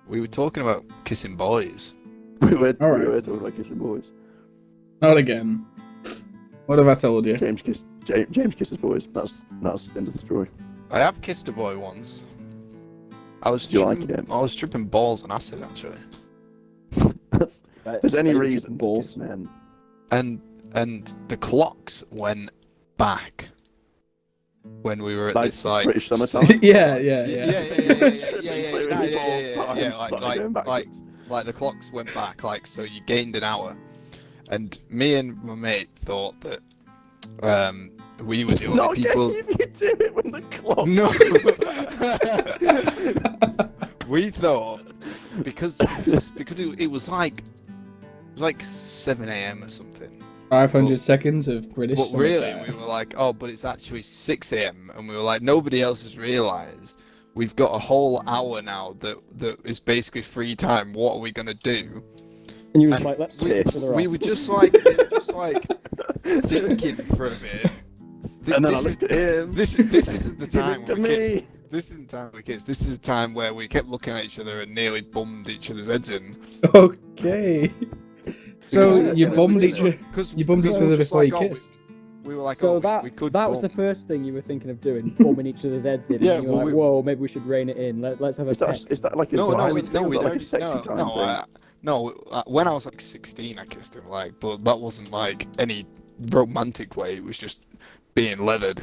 We were talking about kissing boys. We were Alright. talking about kissing boys. Not again. What have I told you? James kisses boys. That's the end of the story. I have kissed a boy once. I was Do you like it? I was tripping balls on acid actually. There's any That is reason to balls. kiss men. And the clocks went back when we were at Like this like British summertime. yeah. Like the clocks went back, like so you gained an hour, and me and my mate thought that we were the only Not people. if you do it when the clock. No, we thought because it was like 7 a.m. or something. 500 seconds of British But really, summertime. we were like, oh, but it's actually 6 a.m. and we were like, nobody else has realised. We've got a whole hour now that is basically free time. What are we gonna do? And you were just like, let's we- kiss each other We off. were just like thinking for a bit. And then I looked at him. This isn't the He time looked at we kissed. me. This isn't the time we kissed. This is the time where we kept looking at each other and nearly bummed each other's heads in. Okay. So Because- you bummed each other. Because You bummed each we other were just before you like, oh, kissed. We were like, So oh, we could that was the bump. first thing you were thinking of doing, bumming each other's heads in. Yeah, and you were well, like, whoa, maybe we should rein it in. Let's have a Is peck. that like a No, violent thing? we Or like don't. a sexy time thing? When I was like 16, I kissed him, like, but that wasn't like any romantic way. It was just being leathered.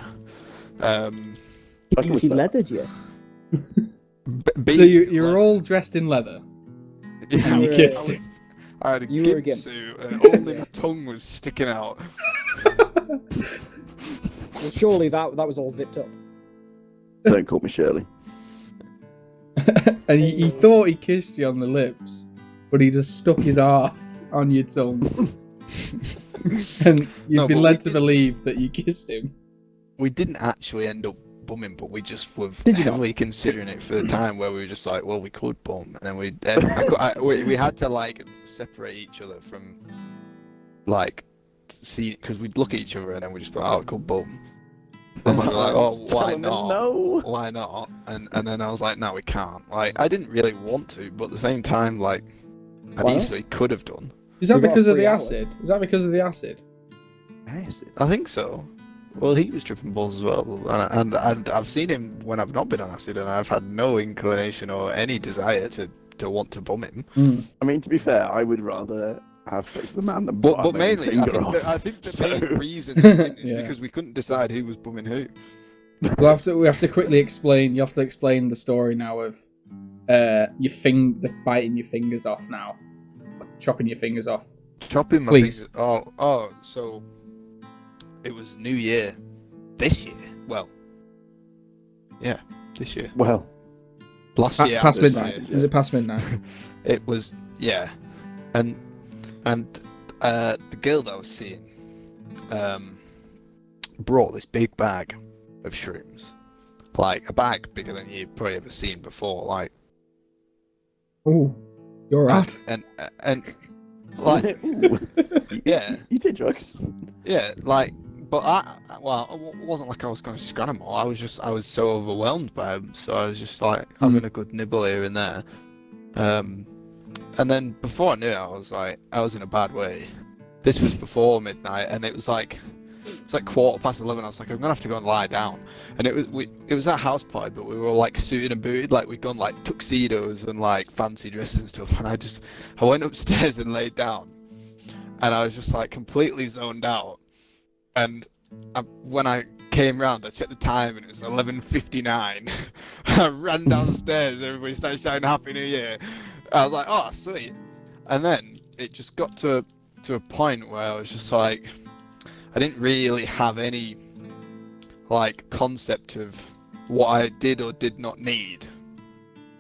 I can He respect that. leathered you. So you were all dressed in leather. Yeah, and you were- kissed I was- him. I had a You were a gimp gimp. suit and only my tongue was sticking out. Well, surely that was all zipped up. Don't call me Shirley. And he thought he kissed you on the lips, but he just stuck his arse on your tongue. And you've No, been but led we to did- believe that you kissed him. We didn't actually end up bumming, but we just were Did you not? heavily considering it for the time where we were just like, well, we could bum, and then we had to like separate each other from like see because we'd look at each other and then we just go, oh, could bum. And we were like, oh, why Tell him not? No. Why not? And then I was like, no, we can't. Like, I didn't really want to, but at the same time, like, I Why not? easily could have done. Is that We got a because of free the hour. acid? Is that because of the acid? Yes. I think so. Well, he was tripping balls as well, and I've seen him when I've not been on acid, and I've had no inclination or any desire to want to bum him. I mean, to be fair, I would rather have sex with a man than But bite my own mainly, I finger think, off. I think the So- main reason we didn't is Yeah. because we couldn't decide who was bumming who. We have to quickly explain. You have to explain the story now of the biting your fingers off now, chopping your fingers off. Chopping my Please. fingers. Oh, so it was New Year this year. Well, yeah, this year. Well, Last year. Past this midnight. year. Is it past midnight? It was, yeah, and the girl that I was seeing brought this big bag of shrooms, like a bag bigger than you've probably ever seen before, like. Oh, you're right. And like, ooh, yeah, you take drugs. yeah, like, but it wasn't like I was going to scan them all. I was so overwhelmed by them, so I was just like having a good nibble here and there. And then before I knew it, I was in a bad way. This was before midnight, and it's like 11:15. I was like, I'm gonna have to go and lie down. And it was at house party, but we were all like suited and booted, like we'd gone like tuxedos and like fancy dresses and stuff. And I went upstairs and laid down, and I was just like completely zoned out. And when I came round, I checked the time, and it was 11:59. I ran downstairs, everybody started shouting Happy New Year. I was like, oh sweet. And then it just got to a point where I was just like, I didn't really have any like concept of what I did or did not need.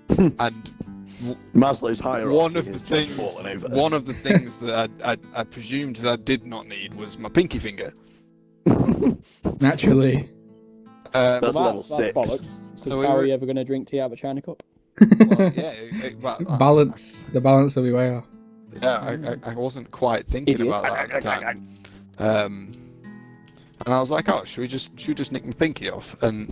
And Maslow's hierarchy one of the is just things falling over. one of the things that I presumed that I did not need was my pinky finger. Naturally. That's level That's 6. bollocks. Because So we how were- are you ever going to drink tea out of a china cup? Well, yeah, Balance. The balance will be way off. Yeah, I wasn't quite thinking Idiot. about that at the time. And I was like, oh, should we just nick my pinky off? And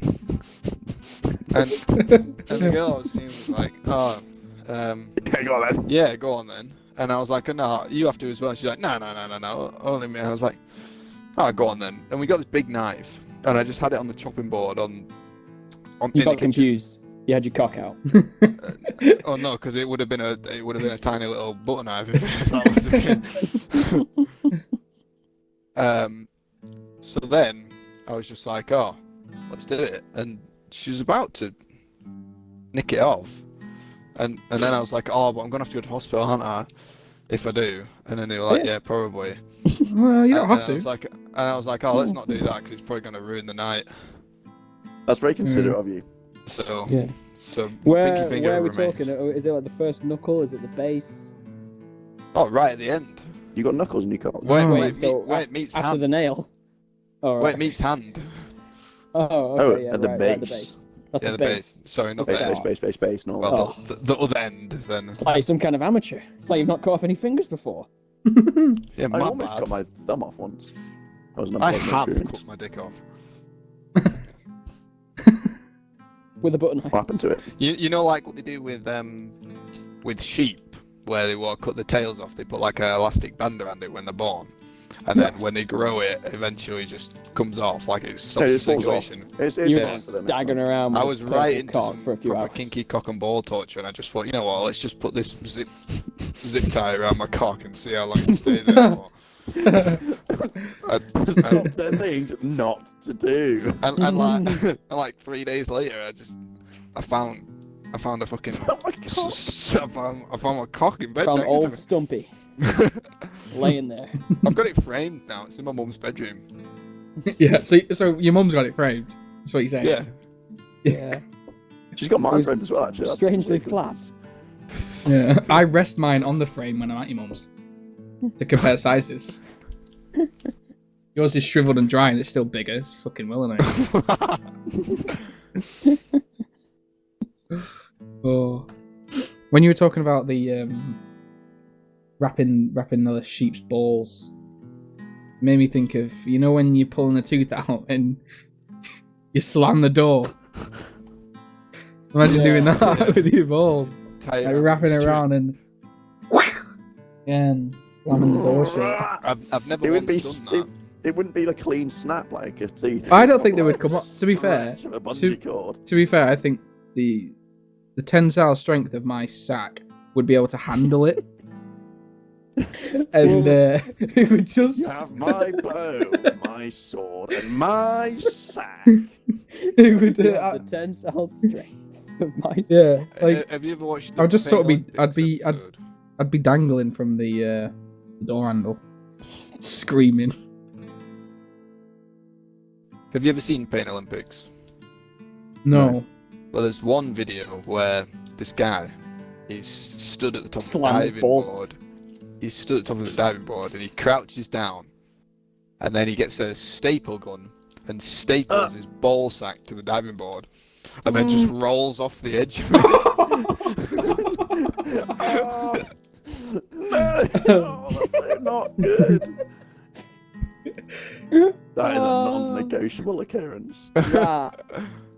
the girl I was seeing was like, oh, Yeah, go on then. yeah, go on then. And I was like, no, you have to as well. She's like, no, only me. I was like, oh, go on then. And we got this big knife, and I just had it on the chopping board You in got the kitchen. confused. You had your cock out. Oh no, because it would have been a tiny little butter knife if that was the case. So then I was just like, oh, let's do it, and she was about to nick it off, and then I was like, oh, but I'm gonna have to go to hospital, aren't I, if I do? And then they were like, yeah, probably. Well, you don't have And to. I was like, oh, let's not do that because it's probably gonna ruin the night. That's very considerate of you. So Yeah. so Where pinky finger are we remains. talking? Is it like the first knuckle? Is it the base? Oh, right at the end. You got knuckles in your cock. Wait, Oh. where it meets after hand. the nail. Oh, right. Where it meets hand. Oh, okay, yeah, at the right, base. Right, the base. That's Yeah, the the base. base. Sorry, not That's the the end. start. Base. No. Well, Oh. the other end then. It's like some kind of amateur. It's like you've not cut off any fingers before. Yeah, I my almost bad. got my thumb off once. That was an I unpleasant have experience. cut my dick off. With a butter knife. What happened to it? You know, like what they do with sheep, where they will cut the tails off. They put like an elastic band around it when they're born, and then when they grow it, eventually just comes off like it's No, some it falls off. situation. It's You were fine for them. it's staggering fine. around with I was a right purple into cock some for a few proper hours. kinky cock and ball torture, and I just thought, you know what, let's just put this zip tie around my cock and see how long it stays there for. Top 10 things not to do. And like 3 days later, I found a fucking Oh my god. I found my cock in bed Found next old to Stumpy me. laying there. I've got it framed now. It's in my mum's bedroom. Yeah, so your mum's got it framed. That's what you're saying. Yeah. Yeah. She's got my was friend as well, actually. That's strangely a weird coincidence. Yeah. I rest mine on the frame when I'm at your mum's to compare sizes. Yours is shriveled and dry and it's still bigger. It's fucking well annoying. Oh. When you were talking about the wrapping the sheep's balls, it made me think of, you know, when you're pulling a tooth out and you slam the door. Imagine doing that Yeah. with your balls. Tie it Like around wrapping the it string. around and and slamming the door shut. I've never It would be. once done that. It wouldn't be a clean snap like a teeth. I don't think they Like would come up. To be fair, stretch of a bungee cord. To be fair, I think the tensile strength of my sack would be able to handle it, and it would just. You have my bow, my sword, and my sack. It would. You have the tensile strength of my Yeah, like Have you ever watched the I'll just sort of be- Pain I'd be- Olympics episode? I'd be dangling from the door handle, screaming. Have you ever seen Pain Olympics? No. Well, there's one video where this guy, he's stood at the top Slams of his the diving balls board. He stood at the top of the diving board and he crouches down, and then he gets a staple gun and staples his ball sack to the diving board, and then just rolls off the edge of it. No, that's so not good. That is a non-negotiable occurrence. That,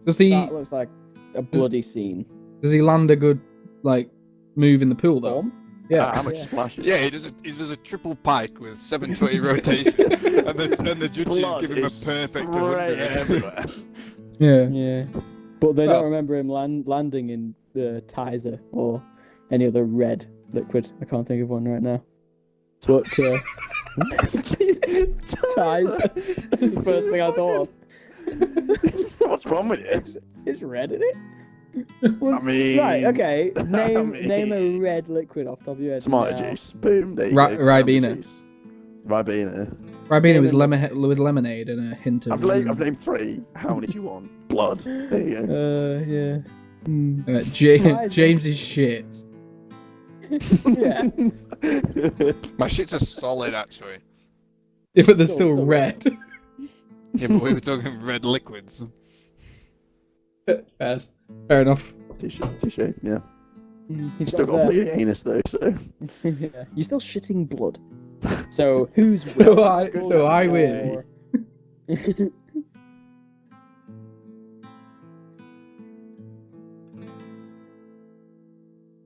Does he that looks like a bloody scene. land a good like move in the pool though? Bomb? Yeah. How much Yeah. splashes? Yeah, he does a triple pike with 720 rotation, and the judges Blood give him a is perfect spraying 100. everywhere. Yeah. Yeah. But they Well- don't remember him landing in Tizer or any other red liquid. I can't think of one right now. But Tizer. That's the first thing I thought of. What's wrong with you? Is red in it? I mean, Right, okay. Name mean- name a red liquid off the top of your head. Tomato now. juice. Boom. There you Ri- go. Ribena. Tomato juice. Ribena. Ribena with Name with lemonade and a hint of. I've named 3. How many do you want? Blood. There you go. Yeah. Mm. Tizer. James is shit. Yeah. My shits are solid, actually. Yeah, but they're Still still red. Yeah, but we were talking red liquids. Fair enough. Touche. Yeah. He's Still got bleeding anus though, so. Yeah. You're still shitting blood. So who's So I win. or-